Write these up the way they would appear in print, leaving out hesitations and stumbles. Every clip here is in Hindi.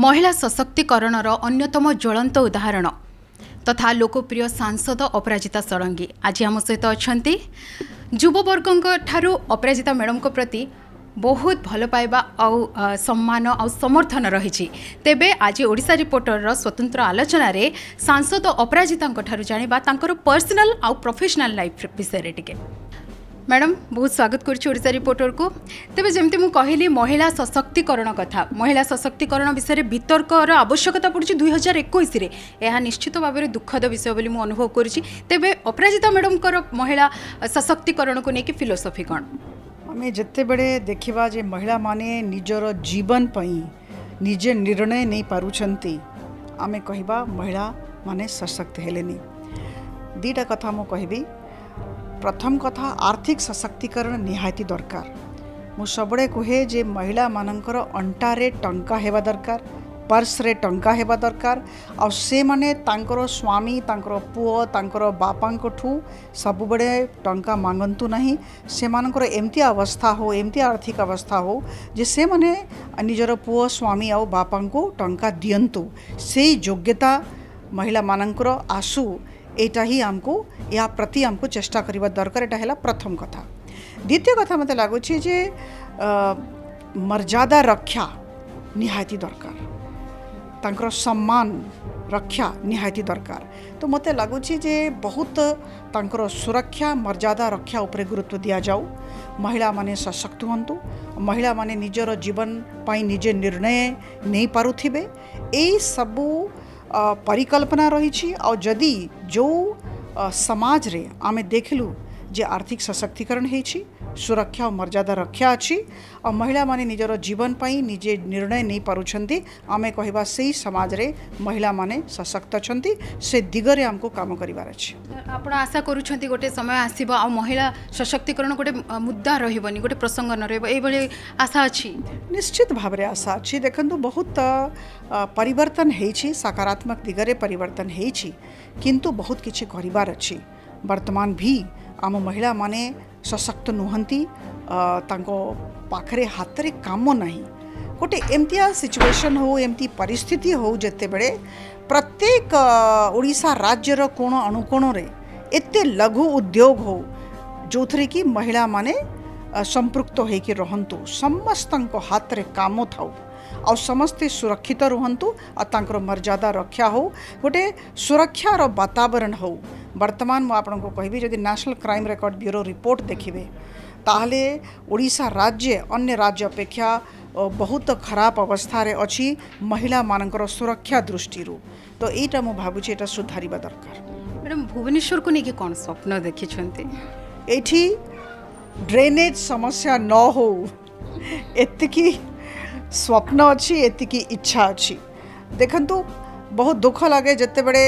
महिला सशक्तिकरणर अन्यतम ज्वलंत उदाहरण तथा लोकप्रिय सांसद अपराजिता षडंगी आज आम सहित अच्छा युववर्गों ठारू अपराजिता मैडम को प्रति बहुत भल पाइबा आउ सम्मान आउ समर्थन रही। तेबे आज ओडिशा रिपोर्टर स्वतंत्र आलोचन रे सांसद अपराजिता ठारू जानिबा तांकर पर्सनल आउ प्रोफेशनल लाइफ विषय टिके। मैडम बहुत स्वागत करुच्ची रिपोर्टर को। तेबे जमती मु कहली महिला सशक्तिकरण कथा, महिला सशक्तिकरण विषय वितर्कर आवश्यकता पड़ी 2021 रे यह निश्चित भाव में दुखद विषय बोली मु अनुभव करुच्ची। तेबे अपराजिता मैडम महिला सशक्तिकरण को लेकिन फिलोसफी कौन आम जिते बड़े देखा जे महिला माने निजर जीवन पई निजे निर्णय नहीं पारुछंती आमे कहबा महिला माने सशक्त हेलेनी। दीटा कथा मु कहबी। प्रथम कथा आर्थिक सशक्तिकरण निहाती दरकार। मु सबड़े कहे जे महिला मानकर अंटारे टंका हेबा दरकार, पर्स रे टंका हेबा दरकार। आ से माने तांकर स्वामी तांकर पुओ तांकर बापांको ठू सब बड़े टंका मांगंतु नहीं। से मानकर एमती अवस्था हो एमती आर्थिक अवस्था हो जे से माने निजर पुओ स्वामी आ बापांको टंका दियंतु। से योग्यता महिला मानकर आसु एटा ही आमको या प्रति आमको चेष्टा करबा दरकार। एटा हैला प्रथम कथा। द्वितीय कथा मते लागुछि जे मर्यादा रक्षा निहाती दरकार, तांकर सम्मान रक्षा निहाती दरकार। तो मते लागुछि जे बहुत तांकर सुरक्षा मर्यादा रक्षा उपरे गुरुत्व दिया जाऊ। महिला माने सशक्त हुंतु, महिला माने निजर जीवन पाई निजे निर्णय नहीं पारुथिबे। एई सबु परिकल्पना रही। और जदि जो समाज रे आमे देखलु जे आर्थिक सशक्तिकरण होइछि, सुरक्षा और मर्यादा रक्षा अच्छी और महिला माने निजर जीवन पाई निजे निर्णय नहीं पारुछंती, आमे कहबा सेही समाज रे महिला माने सशक्त अछंती। से दिगरे हमको काम करिवार अछि। आपण आशा करूछंती गोटे समय आसीबो आ महिला सशक्तिकरण गोटे मुद्दा रहिबनी, गोटे प्रसंग न रहइबो, एई भली आशा अछि। निश्चित भाव रे आशा अछि। देखंतु बहुत परिवर्तन हेछि, सकारात्मक दिगरे परिवर्तन हेछि, किंतु बहुत किछि करिवार अछि। वर्तमान भी आम महिला माने सशक्त नुहंती, तांको पाखरे हाथ रे काम नहीं। गोटे एमतिया सिचुएशन हो एमती परिस्थिति हो जते बड़े प्रत्येक ओडिशा राज्यर कोण अनुकोण रे एते लघु उद्योग हो जो थरे कि महिला माने संपृक्त होइके रहंतु। समस्तंको हाथ रे काम थाउ और समस्ते सुरक्षित रुहंतु और तांकर मर्यादा रक्षा हो, गोटे सुरक्षार वातावरण हो। वर्तमान मु आपनको कहबी जदि national crime record bureau report देखिबे ताहले ओडिशा राज्य अन्य राज्य अपेक्षा बहुत खराब अवस्था रे अछि महिला मानकर सुरक्षा दृष्टि। तो एटा मु भाबुछि एटा सुधारिबा दरकार। मैडम भुवनेश्वर को लेके कौन स्वप्न देखि छंती? एठी ड्रेनेज समस्या न हो एतिकी स्वप्न अच्छी, एतिकी इच्छा अच्छी। देखंतु बहुत दुख लगे जते बड़े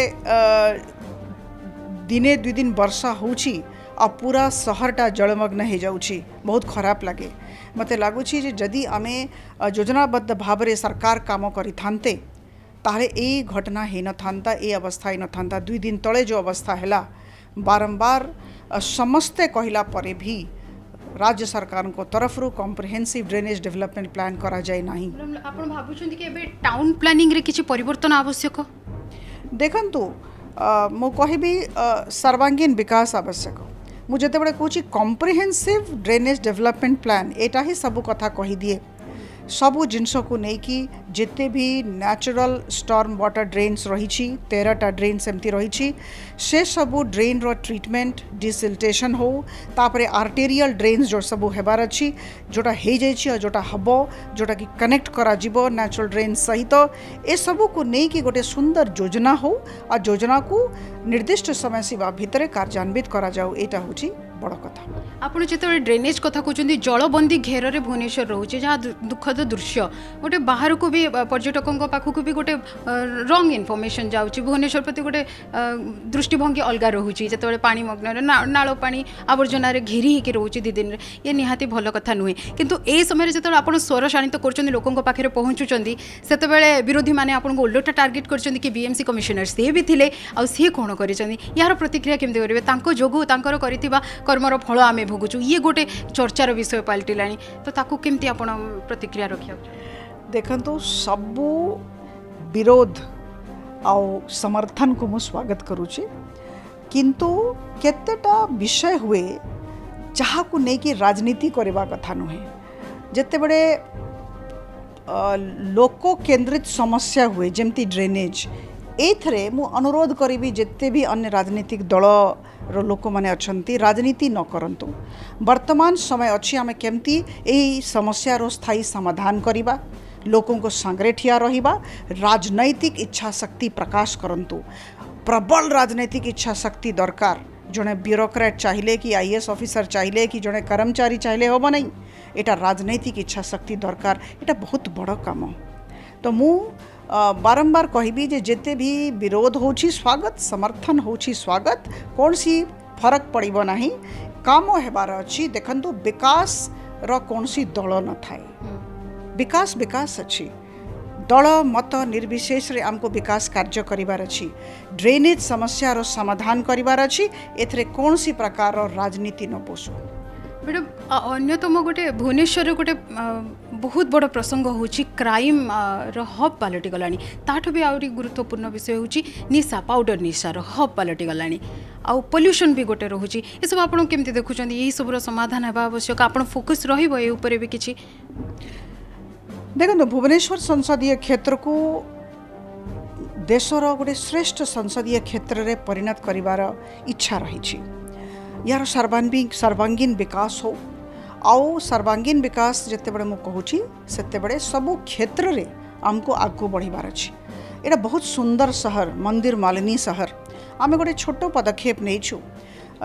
दिने दुई दिन वर्षा होउछि आ पूरा शहरटा जलमग्न हो जाउछि, बहुत खराब लगे। मते लागुछि जे जदि आमे योजनाबद्ध भाव रे सरकार काम करि थान्ते ताहले ए घटना हे न थान्ता, ए अवस्था हे न थान्ता। 2 दिन तले जो अवस्था हैला बारंबार समस्ते कहला परे भी राज्य सरकार को तरफ रू कॉम्प्रिहेंसिव ड्रेनेज डेवलपमेंट प्लान करा जाए नहीं। आपण भाबुछन कि एबे टाउन प्लानिंग रे किछि परिवर्तन आवश्यक? देखंतु मु कहबी सर्वांगीन विकास आवश्यक। मु जते बड़े कहूँ कॉम्प्रिहेंसिव ड्रेनेज डेवलपमेंट प्लान एटा ही सब कथा कही दिए। सबू जिनस को लेकिन जिते भी नेचुरल स्टॉर्म वाटर ड्रेन्स रही 13टा ड्रेन सेमती रही से सबू ड्रेन रो ट्रीटमेंट डिसिल्टेशन हो, तापरे आर्टेरियल ड्रेन्स जो सबू हेबार अच्छी जोटा हो जाइए जोटा हबो जोटा कि कनेक्ट करा जिवो नेचुरल ड्रेन सहित ए सबू को नहीं कि गोटे सुंदर योजना हो और योजना को निर्दिष्ट समय सीमा भितर कार्यान्वित करा जाऊ। एटा होची बड़ कथा। आपड़ जो ड्रेनेज कथा कहते जलबंदी घेर में भुवनेश्वर रोचे जहाँ दुखद दृश्य गोटे बाहर को भी पर्यटकों पाखक भी गोटे रंग इनफर्मेशन जाऊँगी भुवनेश्वर प्रति गोटे दृष्टिभंगी अलग रोचे जो पानी मग्न नाल पानी आवर्जना घेरी होकर रोचे 2 दिन ये निहाती भल कथा नुहे। किंतु ए समय जो आप स्वर शाणित कर लोकों पाखे पहुँचुंट से विरोधी मैंने आपको ओल्टा टार्गेट कर बीएमसी कमिशनर सी भी थे सी कौन कर यार प्रतिक्रिया केमती करेंगे जोगू कर्मर फल आम भोगुचु ये गोटे चर्चार विषय पलटिला तो ताकू केमती आपण प्रतिक्रिया रखिया? देखंतु सबू विरोध आउ समर्थन को मु स्वागत करुचे किंतु केतेटा विषय हुए जहाँ को लेकिन राजनीति करवा कथा नुहे जिते बड़े लोक केंद्रित समस्या हुए जमती ड्रेनेज एथरे मु अनुरोध करी जिते भी अन्य राजनीतिक दल लोक मैंने अच्छा राजनीति न करंतु वर्तमान समय अच्छी आम केमती यही समस्या स्थायी समाधान करवा लोकों को सांगरे ठिया रहिबा राजनैतिक इच्छा शक्ति प्रकाश करंतु प्रबल राजनैतिक इच्छा शक्ति दरकार जड़े ब्यूरोक्रेट चाहिए कि आईएएस ऑफिसर चाहिए कि जड़े कर्मचारी चाहिए हम नहीं एटा राजनैतिक इच्छा शक्ति दरकार एटा बहुत बड़ काम तो मु बारंबार कहबी जे जेते भी विरोध होची स्वागत समर्थन होची स्वागत कौन सी फरक पड़िबो नाही काम हेबार अछि देखंतु विकास रो कौन सी दल न थाए विकास विकास अच्छी दल मत निर्विशेष रे आमको विकास कार्य करिवार अच्छी ड्रेनेज समस्या रो समाधान करिवार अच्छी एथरे कौन सी प्रकार राजनीति न पोसु मैडम अन्यतम गोटे भुवनेश्वर गोटे बहुत बड़ प्रसंग होची क्राइम हब पलटि गलानी ताठू भी आउरी गुरुत्वपूर्ण विषय होची निशा पाउडर निशार हब पलटि गलानी आउ पोल्यूशन भी गोटे रोची ये सब आप केमती देखुं यही सब समाधान होगा आवश्यक आप फोकस रहिबो ए ऊपर भी किछि देखो भुवनेश्वर संसदीय क्षेत्र को देशर गोटे श्रेष्ठ संसदीय क्षेत्र रे परिणत करिवार इच्छा रही यार सर्वांगीन विकास हो आउ सर्वांगीन विकास जिते बड़े मु कहूची सेते बड़े सबु क्षेत्र रे हमको आगू बढ़िबार अछि एटा बहुत सुंदर शहर मंदिर मालिनी शहर आमे गोटे छोटो पदक्षेप नैछु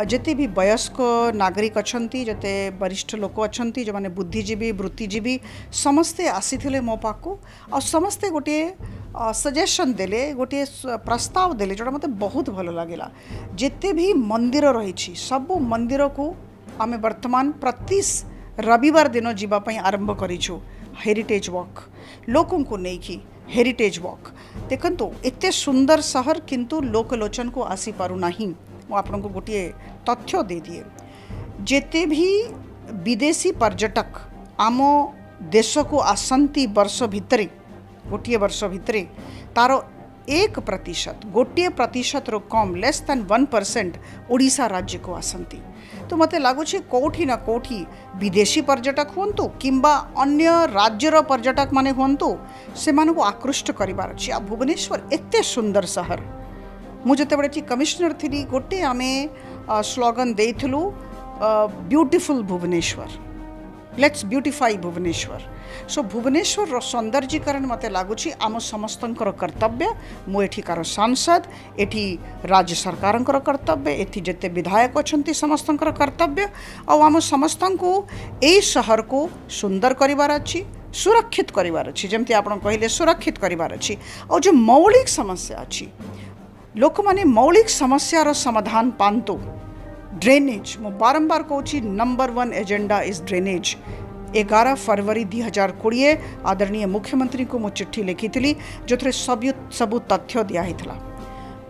जिते भी वयस्क नागरिक अच्छी जिते वरिष्ठ लोक अच्छा जो मैंने बुद्धिजीवी वृत्तिजीवी समस्ते आसी मो पाक आ समस्ते गोटे सजेशन देले गोटे प्रस्ताव देले जोटा मते बहुत भल लगिला जिते भी मंदिर रही सबू मंदिर को आमे वर्तमान प्रति रविवार दिन जीवाई आरंभ करिछु हेरिटेज वॉक लोकों को नहीं हेरिटेज वॉक देखंतु एते सुंदर शहर किंतु लोकलोचन को आसी पारु नाही आपन को गोटे तथ्य दे दिए जेते भी विदेशी पर्यटक आम देश को आसंती वर्ष भितरे गोटे वर्ष भितरे तार 1% गोटे प्रतिशत रो कम लेस देन 1% ओडिशा राज्य को आसंती तो मते लगुच कौटी ना कौटी विदेशी पर्यटक हुंतु किंबा अन्य राज्यर पर्यटक माने हुंतु से माने को आकृष्ट करिवार अछि आ भुवनेश्वर एते सुंदर शहर मुझे बड़े कमिश्नर थी गोटे आमे स्लोगन देइथलु beautiful Bhubaneswar let's beautify Bhubaneswar so Bhubaneswar रो सौंदर्यीकरण मते लागुची आम समस्तंकर कर्तव्य मु एठिकार सांसद एठी राज्य सरकारंकर कर्तव्य एठी जेते विधायक अछंती समस्तंकर कर्तव्य आ आम समस्तंकु एई शहर को सुंदर करिवार अछि सुरक्षित करिवार अछि जेमति आपण कहिले सुरक्षित करिवार अछि और जो मौलिक समस्या अछि लोक माने मौलिक समस्यार समाधान पांतु ड्रेनेज मु बारंबार कहूँ नंबर 1 एजेंडा इज ड्रेनेज 11 फरवरी 2020 आदरणीय मुख्यमंत्री को मु चिट्ठी लिखी थी जो सबू तथ्य दिखाई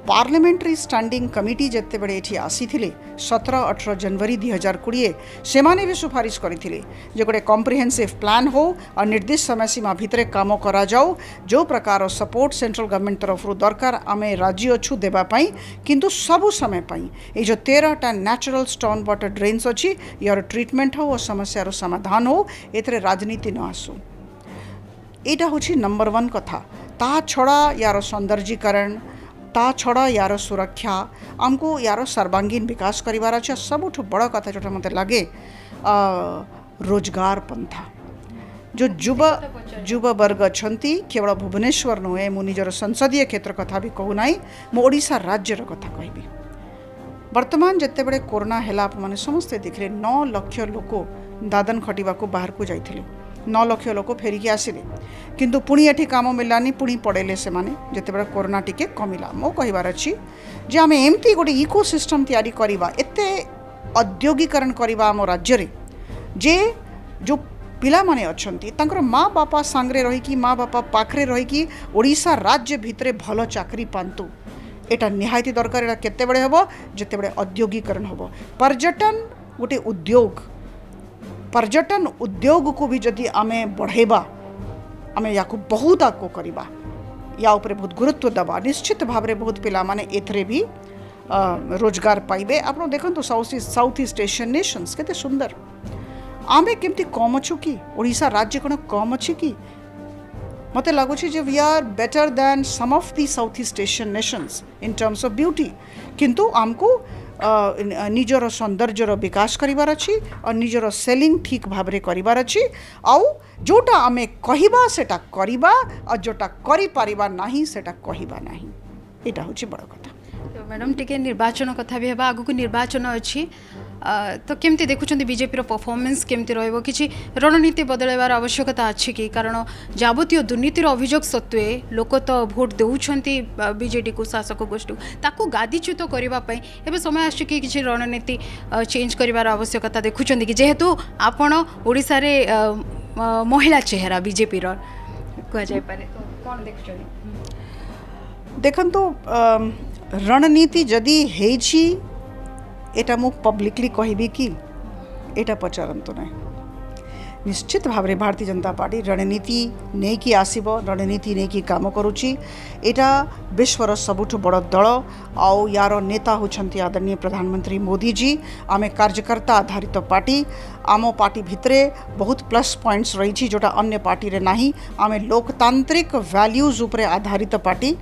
पार्लियामेंट्री स्टैंडिंग कमिटी जिते बड़े ये आसी 17-18 जनवरी 2020 से माने भी सुपारिश करते गोटे कम्प्रिहेंसिव प्लान हो और निर्दिष्ट समय सीमा भितर काम करा जाऊ जो प्रकार सपोर्ट सेंट्रल गवर्नमेंट तरफ दरकार आम राजी अच्छु देवाई किंतु सबु समय ये जो 13टा नेचुरल स्टोन वाटर ड्रेन्स अच्छी यार ट्रिटमेंट हो और समस्यार समाधान हो एथरे राजनीति न आसू यहाँ हूँ नंबर 1 कथा ता छड़ा यार सौंदर्यीकरण ता छड़ा यार सुरक्षा आमको यार सर्वांगीन विकास करिवार अच्छा सबुठ बड़ कथा जोटा मते लगे रोजगार पंथा जो युव वर्ग अच्छी केवल भुवनेश्वर नुहे मु निजर संसदीय क्षेत्र कथा भी कहूना मु ओडिशा राज्यर कथा कहबी वर्तमान जिते बड़े कोरोना है मैंने समस्ते देखिले 9 लाख लोक दादन खटिबा को बाहर को जाइथिले 9 लाख लोक फेरिकी आसिले किंतु पुणी एठी काम मिलानी पुणी पड़ेले से माने जिते बड़े कोरोना टिके कमिला मो कहिबार अछि जे आमे एमती गोटे इकोसिस्टम तैयारी करिबा एते औद्योगिकरण करिबा आम राज्य रे जे जो पिला माने अछंती तांकर माँ बापा सांगरे रही कि माँ बापा पाखरे रही कि ओडिशा राज्य भितरे भल चाकरी पांतु एटा निहायती दरकार एटा केते बड़े हबो जेते बड़े औद्योगिकरण हबो पर्यटन गोटे उद्योग पर्यटन उद्योग को भी जदि आमे बढ़ेबा आमे याकू बहुत आगो करबा या उपरे बहुत गुरुत्व दबा निश्चित भाव में बहुत पिला माने एथरे भी रोजगार पाइबे। आप देखो साउथ ईस्ट एशियन नेशंस केते सुंदर आमे केमती कम अच्छु कि ओडिशा राज्य कौन कम अच्छी कि मते लगुच we are better than some of the south east Asian nations in terms of beauty किंतु आमको निजर सौंदर्यर विकास करिवार अछि और निजर सेलिंग ठीक भाव में करिवार अछि आउ जोटा आमे कहिबा सेटा करिबा और जोटा करि पारिबा नाही सेटा कहिबा नाही एटा होछि बड़ कथा। तो मैडम टिके निर्वाचन कथा भी हेबा आगु को निर्वाचन अछि तो केमती देखुछन्ती बीजेपी परफॉर्मेंस केमती रहइबो किछि रणनीति बदलैबार आवश्यकता अछि कि कारण जाबतीय दुर्नीतिर अभियोग सत्वे लोक तो भोट देउछन्ती बीजेडी को शासक गोष्ठी ताकू गादीच्युत करबा पई एबे समय आछि कि किछि रणनीति चेंज करबार आवश्यकता देखुछन्ती कि जेहेतु आपण ओडिसा रे महिला चेहरा बीजेपी रो कह जाय पारे तो कोन देखुछन्ती देखंतु रणनीति जदि हेछि एटा मु पब्लिकली कहबी कि एटा पचारंतु ना निश्चित भाव में भारतीय जनता पार्टी रणनीति नहीं कि आसीबो रणनीति नहीं कि काम करुची एटा विश्वर सबुठ बड़ दल आउ यार नेता होछंती आदरणीय प्रधानमंत्री मोदी जी आमे कार्यकर्ता आधारित पार्टी आम पार्टी भितरे बहुत प्लस पॉइंट्स रही जोटा अन्य पार्टी रे नाही आमे लोकतांत्रिक वैल्यूज उपरे आधारित पार्टी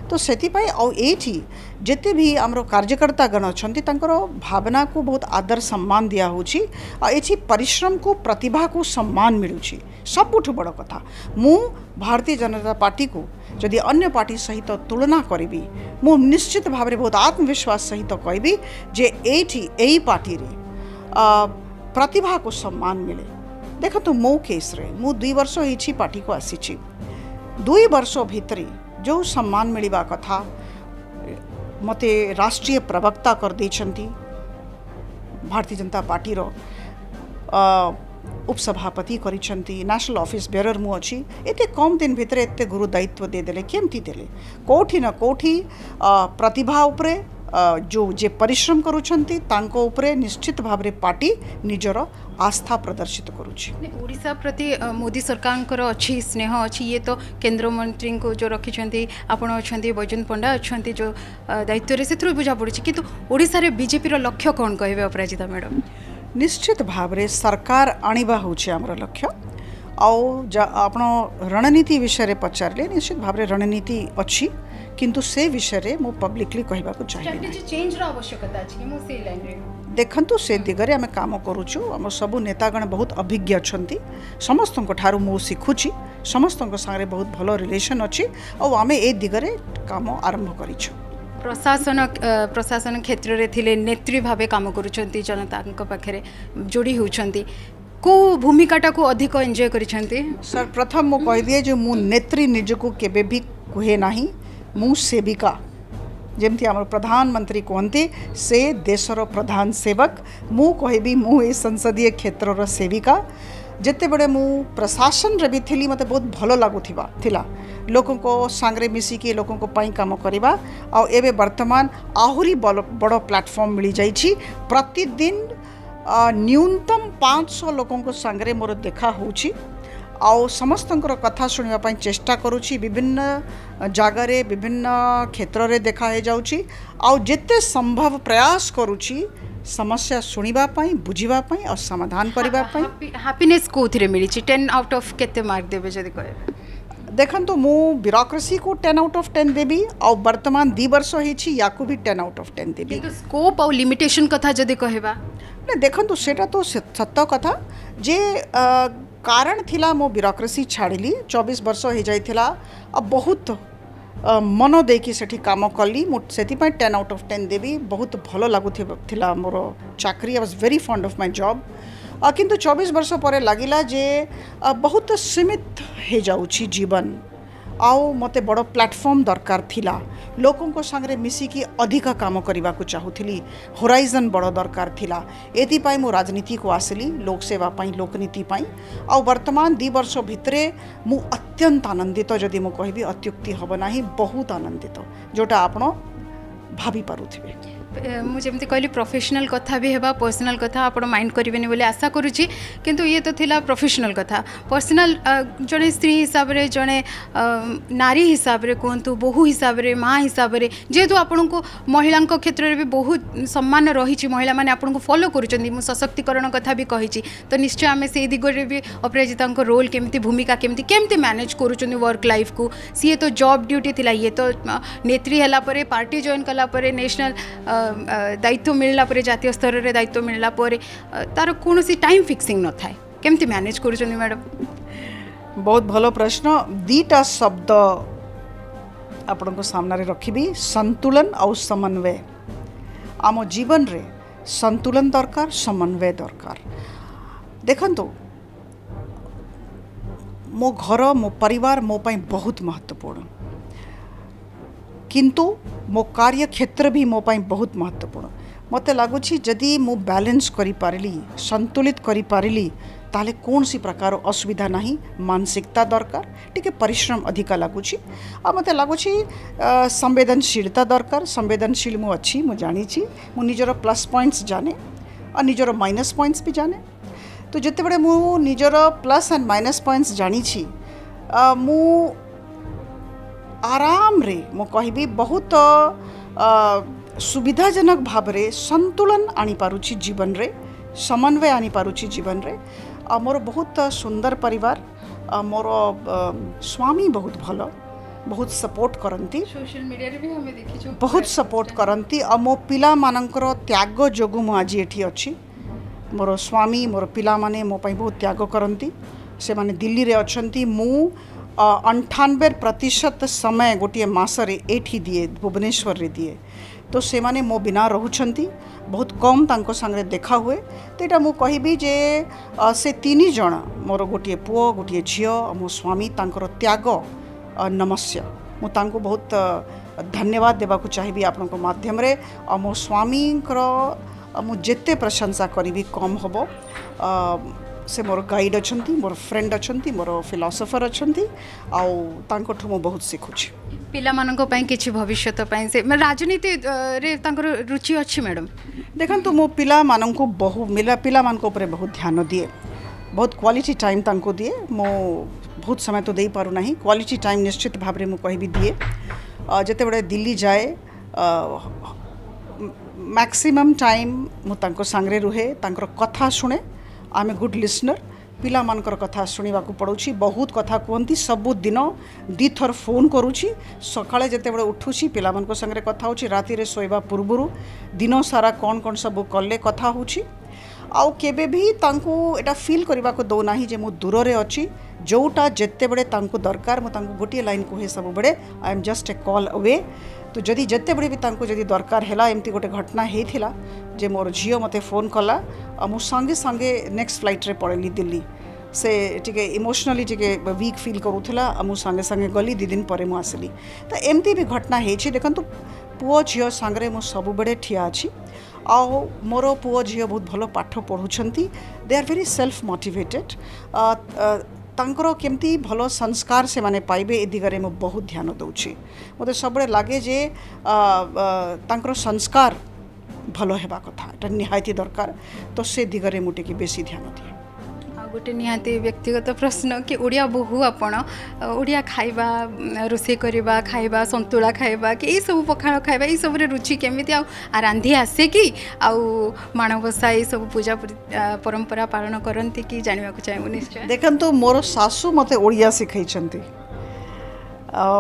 तो सेतिपाई आउ एठी जेते भी आमरो कार्यकर्ता गण अछंती तांकर भावना को बहुत आदर सम्मान दिया होछि आ एठी परिश्रम को प्रतिभा को सम्मान मिलुछि सबुठ बड़ कथा। मु भारतीय जनता पार्टी को जदि अन्य पार्टी सहित तुलना करी मु निश्चित भाव में बहुत आत्मविश्वास सहित कहबी जे एठी एई पार्टी रे प्रतिभा को सम्मान मिले। देखो मो केस रे मु 2 वर्ष होइछि पार्टी को आसीछि 2 वर्ष भितरे जो सम्मान मिलवा कथा मते राष्ट्रीय प्रवक्ता कर देछंती भारतीय जनता पार्टी रो उपसभापति करिछंती नेशनल ऑफिस बेरर मु अछि एते कम दिन भितरे एते गुरु दायित्व दे देले केमती देले कोठी न कोठी प्रतिभा उपरे जो जे परिश्रम करुछंती तांको उपरे निश्चित भाव रे पार्टी निजर आस्था प्रदर्शित करुछि। ओडिशा प्रति मोदी सरकार अच्छी स्नेह अच्छी ये तो केंद्र मंत्री को जो रखिछंती आपण अछंती बैजयंत पंडा अछंती जो दायित्व रे सेथु बुझा पड़छि किंतु ओडिशा रे बीजेपी रो लक्ष्य कोन कहबे अपराजिता मैडम? निश्चित भाव रे सरकार आनिबा होछि हमर लक्ष्य आउ आपण रणनीति विषय रे पचारले निश्चित भाव रे रणनीति अच्छी किंतु से विषय रे मु पब्लिकली कहबा को चाहिए स्ट्रेटजी चेंज रो आवश्यकता अछि मु से लाइन रे देखंतु से दिगरे आम काम करुचु आम सबु नेतागण बहुत अभिज्ञ अछंती समस्त ठारू मु शिखुची समस्त संगे बहुत भलो रिलेशन अछि और आम ए दिगरे काम आरंभ करिछु। प्रशासन क्षेत्र रे थिले नेत्री भाबे काम करूछंती जनता पाखरे जोड़ी होउछंती को भूमिकाटा को अधिक एंजॉय करिछंती? सर प्रथम मु कहि दिए जे मु नेत्री निजको केबे भी कहे नाही मु सेविका जमती आम प्रधानमंत्री कहते से देशर प्रधान सेवक मु कहबी मु ए संसदीय क्षेत्रर सेविका जिते बड़े मु प्रशासन रे भी थी मते बहुत भलो लागुथिबा थिला लोकों को सांगरे मिसिकी लोकों को पाई काम करिबा आ एबे वर्तमान आहुरी बड़ प्लेटफॉर्म मिली जाइछि प्रतिदिन न्यूनतम 500 लोकों को सांगरे मोर देखा होछि आउ समस्तंकर कथा शुणा पाई चेष्टा करुछि विभिन्न जगार विभिन्न क्षेत्र रे देखा हे जाउछि आउ जेते संभव प्रयास करुछि समस्या शुणिबा पाई बुझिबा पाई और समाधान करिबा पाई। हैप्पीनेस कोथिरे मिली 10 आउट ऑफ केते मार्क देबे जदी कहे? देखंतु मु ब्यूरोक्रेसी को 10 आउट ऑफ 10 देबी और वर्तमान 2 वर्ष होइछि याकू भी 10 आउट ऑफ 10 देबी। किंतु स्कोप और लिमिटेशन कथा जदी कहबा ने देखंतु सेटा तो सत्य कथा जे कारण थिला मो ब्यूरोक्रेसी छाड़िली 24 वर्ष हो जाइथिला अब बहुत मन देकी सेठी काम कली से 10 आउट ऑफ 10 देवी बहुत भलो लागुथिला मोर चाकरी I was very fond of my job किंतु 24 वर्ष पर लगिला जे बहुत सीमित हो जाउछि जीवन आउ मते बड़ प्लेटफॉर्म दरकार थिला लोकों को संगे मिसिकी अधिक काम करने को चाहूली होराइजन बड़ दरकार थिला एति पाई मु राजनीति को आसली लोक सेवा पाई लोकनीति पाई आ वर्तमान 2 वर्ष भितरे मु अत्यंत आनंदित जदि मु कहबी अत्युक्ति हब नाही बहुत आनंदित जोटा आपण भाभी पारुथिबे। मुझे कहली प्रोफेशनल कथा भी है पर्सनल कथा आप माइंड करेंगे बोले आशा करुच्ची किंतु ये तो थिला प्रोफेशनल कथा पर्सनल जड़े स्त्री हिसाब से जड़े नारी हिसाब से कहतु बहु हिसाब से माँ हिसाब से जेहेतु आपण को महिला क्षेत्र में भी बहुत सम्मान रही महिला मैंने आपन को फॉलो करुँच सशक्तिकरण कथा भी कही तो निश्चय आम से दिगरे भी अपराजिता रोल केमती भूमिका केमती केमती मैनेज करुँच वर्क लाइफ को सी तो जॉब ड्यूटी थिला ये तो नेत्री है पार्टी जॉइन कलापर नेशनल दायित्व मिलला परे जातीय स्तर में दायित्व मिलला परे तार कौन सी टाइम फिक्सिंग न थाए केमती मैनेज करुँच मैडम बहुत भलो प्रश्न दीटा शब्द आपण को सामने रखी संतुलन और समन्वय आम जीवन रे संतुलन दरकार समन्वय दरकार देखंतु मो घर मो परिवार मो पाई बहुत महत्वपूर्ण किंतु मो कार्य क्षेत्र भी मो पाई बहुत महत्वपूर्ण मते लागुछि जदि मु बैलेंस करि पारिली संतुलित करि पारिली ताले कौन सी प्रकार असुविधा नहीं मानसिकता दरकार टिके परिश्रम अधिका लगुच आ मते लगुच संवेदनशीलता दरकार संवेदनशील मु अच्छी मु जानी मु निजर प्लस पॉइंट्स जाने और निजर माइनस पॉइंट्स भी जाने तो जिते बड़े मु निजर प्लस एंड माइनस पॉइंट्स जानी मु आराम रे मु कहबी बहुत सुविधाजनक भाव रे संतुलन आनी पारुछि जीवन रे समन्वय आनी पारुछि जीवन रे मोर बहुत सुंदर परिवार मोर स्वामी बहुत भलो बहुत सपोर्ट करती सोशल मीडिया रे भी हमें देखि बहुत सपोर्ट करती और मो पिला मानकर त्याग जोगु मु आज एठी अछि मोर स्वामी मोर पिला माने मो पई बहुत त्याग करती से माने दिल्ली रे अछंती मु 98% समय गोटे मासरे एठी दिए भुवनेश्वर रे दिए तो से माने मो बिना रहुछंती बहुत कम तांको संगे देखा हुए तो यहाँ मु कहबी जे से 3 जन मोर गोटे पुओ गोटे झियो मो स्वामी तांकर त्याग नमस्य मु तांको बहुत धन्यवाद देवाकू चाहिए आपनको माध्यम रे मो स्वामींकर मु जेते प्रशंसा करी कम हबो से मोर गाइड अछंती मोर फ्रेंड अछंती मोर फिलोसोफर अछंती आउ तांकोठु मु बहुत सिखुछि पिला मानको पई किछि भविष्यत पई से राजनीति रे तांकर रुचि अछि मैडम देखंतु मो पिला माननको बहु मिला पिला मानको ऊपर बहुत ध्यान दिए बहुत क्वालिटी टाइम तांको दिए मो बहुत समय तो दे पारु नाही क्वालिटी टाइम निश्चित भाव रे मु कहबी दिए जते बडे दिल्ली जाए मैक्सिमम टाइम मु तांको संगरे रुहे तांकर कथा सुने आम ए गुड लिसनर पिला मानकर कथा शुणा पड़ुछि बहुत कथा कहती सबु दिन 2 थर फोन करुछि सकाळे जते बडे उठुछि पिला मानक संगे कथा होछि राति रे सोइबा पूर्वरु दिन सारा कौन कौन सब कले कथा होछि आउ केबे भी तांको एटा फील करबा को दो नाही जे मु दूर रे अछि जोटा जते बडे तांको दरकार मु तांको गोटे लाइन कहे सब बडे I am just a call away तो जदि जते बडे भी तांको जदि दरकार हैला एमती गोटे घटना हेथिला जे मोर झियो मते फोन कला मु संगे संगे नेक्स्ट फ्लाइट रे पड़ेली दिल्ली से टिके इमोशनली टिके वीक फील करूला मु संगे संगे गली 2 दिन पर मु आसली तो एमती भी घटना हेछि देखंतु पुओ झियो संगे मु सब बडे ठिया अछि आ मोर पुओ झियो बहुत भलो पाठ पढुछंती they are very self motivated तांकर केमती भलो संस्कार से माने पाइबे ए दिगरे मु बहुत ध्यान दउछि मते सबले लागे जे तांकर संस्कार भलो हेबा कथा एटा निहायती दरकार तो से दिगरे मु टिके बेसी ध्यान दिए गोटे निहाती व्यक्तिगत प्रश्न कि ओडिया बहु आपण ओडिया खाइबा रोषे करबा खाइबा संतुला खाइबा कि ये सब पखाड़ खाइबा ये सब रुचि केमिति आ रांधि आसे कि आउ माणबसा ये सब पूजा परंपरा पालन करती कि जानवा को चाहे निश्चय देखंतु मोर सासू मते ओडिया सिखैछंती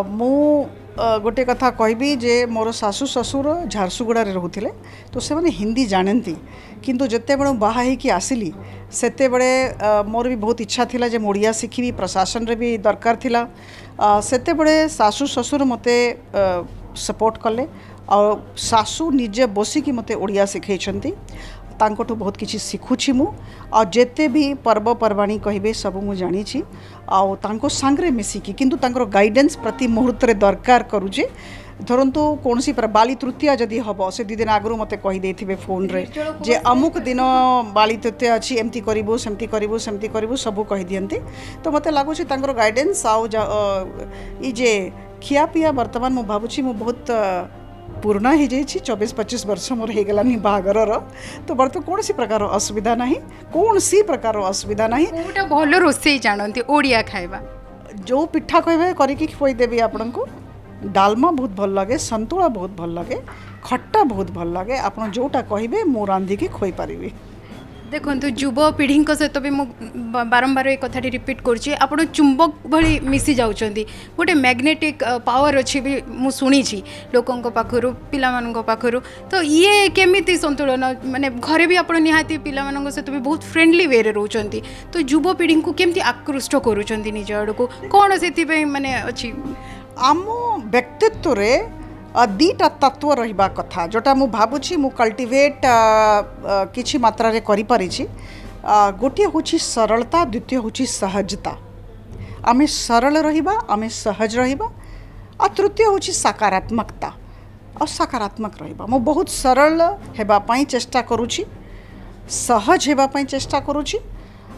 मु गोटे कथा कहबी जे मोर सासू ससुर झारसुगुड़ा रे रहउथिले तो से माने हिंदी जानती किंतु जते बडे बाहा हे कि आसिली सेते बडे मोर भी बहुत इच्छा थिला जे ओडिया सिखिबी प्रशासन रे भी दरकार थिला सेते बडे सासू ससुर मते सपोर्ट कले और सासू निजे बसी कि मते ओडिया सिखैछंती तांकोठु बहुत किछि सिखुछि मु आ जेते भी पर्वपर्वाणी कहिबे सब मु जानी छी आ तांको संगरे मिसिकी किंतु तांकर गाइडेंस प्रति मुहूर्त रे दरकार करूजे धरंतु कौन सी बाली तृतीया जदि हम से 2 दिन आगु मते कहि देथिबे फोन रे जे अमुक दिन बाली तृतीया अछि एमती करिवो सेमती करिवो सब कहि दियंती तो मते लागु छी तांकर गाइडेंस आ ई जे खिया पिया वर्तमान मु भाबुछि मु बहुत पुराना हो जाए 24-25 वर्ष मोर हो गलानी बाहागर तो बर्तमान कौन सी प्रकार असुविधा ना कौन सी प्रकार असुविधा ना गोटे भल रोसे जानते ओडिया खाଇବା जो पिठा कहे करके खुईदेवी आपण को डालमा बहुत भल लगे संतुला बहुत भल लगे खट्टा बहुत भल लगे आप जोटा कहे मु रांधिकी खुई पारि देखो युवपीढ़ी सहित भी बारंबार एक कथा रिपीट करुँचे आपड़ चुंबक भली मिसी जाउछंती गोटे मैग्नेटिक पावर अच्छी भी मु शुणी लोकों पाखरु पिला पाखरु तो ये केमिति संतुलन माने घरे भी आप निहाती पिला सहित भी बहुत फ्रेंडली वे रे रहउछंती तो युवपीढ़ी को केमती आकृष्ट करूछंती निज आड़ को कौन से माने अच्छी आम व्यक्तित्व रे दीटा तत्व रहिबा कथा जोटा मु भाबुची मु कल्टिवेट किछि मात्रा रे करि परिछि गोटे होछि सरलता द्वितीय होछि सहजता आमे सरल रहिबा आमे सहज रहिबा आ तृतीय होछि सकारात्मकता और सकारात्मक रहिबा मु बहुत सरल हेबा पई चेष्टा करूछि सहज हेबा पई चेष्टा करूछि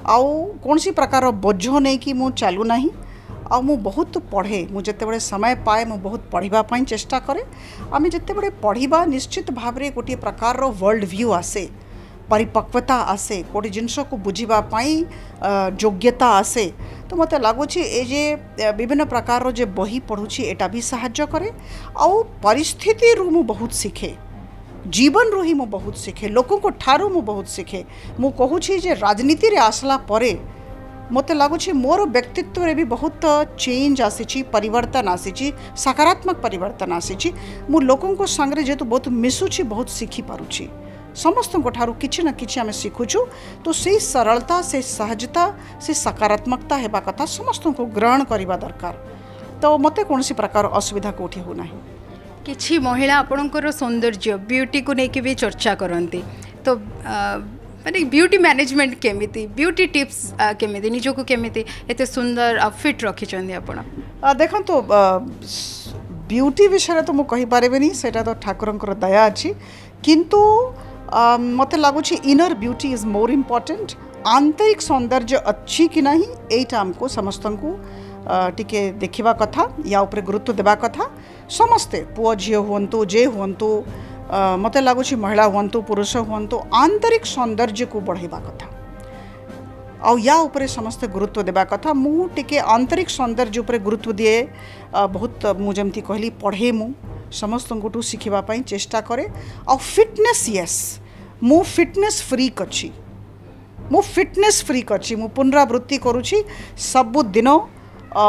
आउ कोनसी प्रकार बोझ नै कि मु चालू नाही आ मु बहुत पढ़े मु जिते समय पाए मु बहुत पढ़ापी चेष्टा करे आम जिते पढ़ा निश्चित भाव में गोटे प्रकार वर्ल्ड व्यू आसे परिपक्वता आसे गोटे जिनस को बुझापी योग्यता आसे तो मत लगुच ये विभिन्न प्रकार जो बही पढ़ुची एटा भी साहाय्य करे आउ परिस्थिति रु मु बहुत शिखे जीवन रु ही मु बहुत शिखे लोकों को ठारू मु बहुत शिखे मु कहूँ जे राजनीति रे आसला परे मत लगुच मोर व्यक्तित्व रे भी बहुत चेंज आसी परिवर्तन आसी सकारात्मक परिवर्तन आसी मु लोकों को संगे जेतु बहुत मिसुची बहुत शिखी पारुची समस्त ठारू किछि ना किछि आमे शिखुछु तो से सरलता से सहजता से सकारात्मकता हेबा कथा समस्त को ग्रहण करबा दरकार तो मते कोनसी प्रकार असुविधा कोठी हो नाही किछि महिला आपणकर सौंदर्य ब्यूटी को लेके भी चर्चा करती तो माने ब्यूटी मैनेजमेंट केमिति ब्यूटी टिप्स केमिति निजको केमिति एते सुंदर फिट रखिछन्ती आपण देखो तो ब्यूटी विषय तो मु कहि पारेबेनी सेटा तो ठाकुरंकर दया अछि किंतु मते लागुछि inner beauty is more important आंतरिक सौंदर्य अच्छी कि नहीं एटा हमको समस्तंकु टिके देखिबा कथा या ऊपर गुरुत्व देबा कथा समस्ते पुओ झियो हुंतु जे हुंतु मत लगुच महिला हूँ पुरुष हूँ आंतरिक सौंदर्य को बढ़ावा कथा आ या उपरे समस्ते गुरुत्व देवा कथा मु टिके आंतरिक सौंदर्य उपरे गुरुत्व दिए बहुत मुझे कहली पढ़े मु समस्त को शिखापी चेष्टा करे आ फिटनेस यस मु फिटनेस फ्रीक अच्छी मु फिटनेस फ्रीक अच्छी मु पुनरावृत्ति करुँची सबु दिन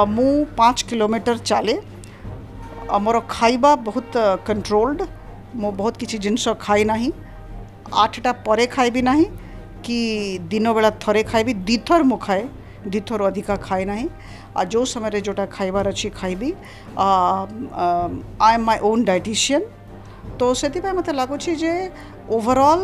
मु 5 किलोमीटर चले मोर खाइबा बहुत कंट्रोल्ड मो बहुत किसी जिनस खाई ना 8टा परे खाइबी ना कि दिन बेला थरे खाइबी दीथर मु खाए दीथर अधिका खाए ना आ जो समय जोटा खाइबार अच्छी खाइबी I am my own dietitian तो से मत लगुच ओवरऑल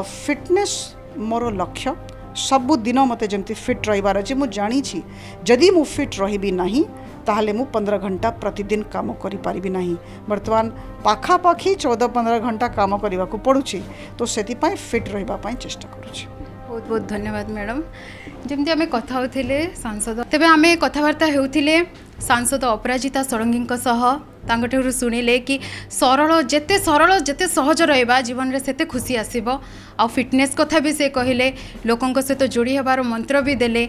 फिटनेस मोर लक्ष्य सबु दिन मत जमती फिट रहिबार अछि मु जानी छी जदि मु फिट रहिबी नाही ताहले मु 15 घंटा प्रतिदिन काम करि पारिबी नाही वर्तमान पाखापाखी 14-15 घंटा काम करने को पड़ुछि तो सेति पई फिट रहिबा पई चेष्टा करूछि बहुत बहुत धन्यवाद मैडम जमती आम कथा होथिले सांसद तेबे आम कथबार्ता हेउथिले सांसद अपराजिता षडंगी तांगठू शुणिले कि जेते सरल जेते सहज रहिबा जीवन में सेते खुशी आसीबो आ फिटनेस कथा भी से कहले लोकों सहित जोड़ी हेबार मंत्र भी देले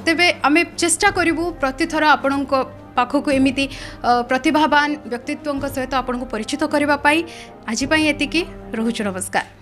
तेबे आमे चेष्टा करिवु प्रतिथर आपणक पाखक एमिति प्रतिभावान व्यक्तित्व सहित आपन को परिचित करबा पाई आज पाई एतिकी रहुछु नमस्कार।